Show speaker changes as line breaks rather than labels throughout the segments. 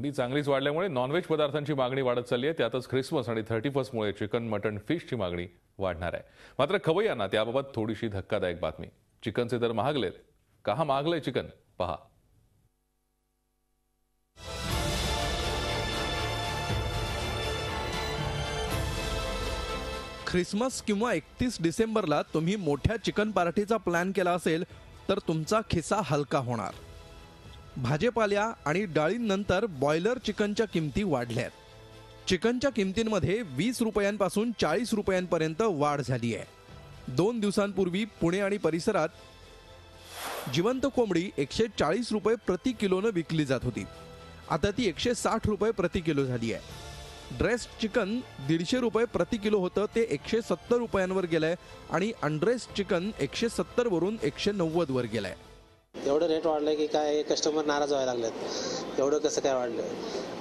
थंडी चांगलीच वाढल्यामुळे नॉनव्हेज पदार्थांची मागणी वाढत चालली आहे. त्यातच ख्रिसमस आणि 31 मुळे चिकन, मटण, फिशची मागणी वाढणार आहे. मात्र खवय्यांना त्याबाबत थोडीशी धक्कादायक बातमी. चिकनचे दर महागलेत. का महागलंय चिकन? पहा.
ख्रिसमस किंवा 31 डिसेंबरला तुम्ही मोठ्या चिकन पार्टीचा प्लॅन केला असेल तर तुमचा खिसा हलका होणार. भाजीपाल्या आणि डाळींनंतर बॉयलर चिकनच्या किमती वाढल्यात. चिकनच्या किमतींमध्ये 20 रुपयांपासून 40 रुपयांपर्यंत वाढ झाली आहे. 2 दिवसांपूर्वी पुणे आणि परिसरात जिवंत कोंबडी 140 रुपये प्रति किलोनं विकली जात होती. आता ती 160 रुपये प्रति किलो झाली आहे. ड्रेस्ड चिकन 150 रुपये प्रति किलो होतं ते 170 रुपयांवर गेलंय आणि अनड्रेस्ड चिकन 170 वरून 190 वर गेलंय.
एवढं रेट वाढलंय की काय कस्टमर नाराज व्हायला लागलेत. एवढं कसं काय वाढलं?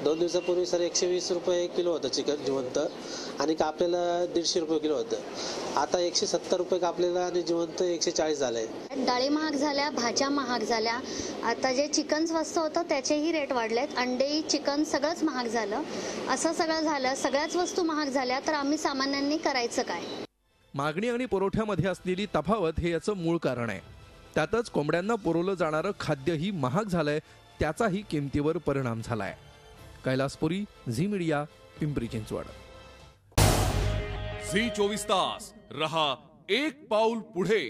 2 दिवसापूर्वी सर 120 रुपये किलो होतं चिकन जिवंत आणि कापलेलं 150 रुपये किलो होतं. आता 170 रुपये कापलेलं आणि जिवंत 140 झालंय.
डाळी महाग झाल्या, भाज्या महाग झाल्या. आता जे चिकन स्वस्त होतं त्याचेही रेट वाढलेत. अंडे, चिकन सगळंच महाग झालं. असं सगळं झालं, सगळ्याच वस्तू महाग झाल्या तर आम्ही सामान्यांनी करायचं काय?
मागणी आणि पुरवठ्यामध्ये असलेली तफावत हे याचं मूळ कारण आहे. त्यातच कोंबड्यांना पुरवलं जाणारं खाद्यही महाग झालंय. त्याचाही किमतीवर परिणाम झालाय. कैलासपुरी, झी मीडिया, पिंपरी चिंचवड.
झी 24 तास रहा एक पाऊल पुढे.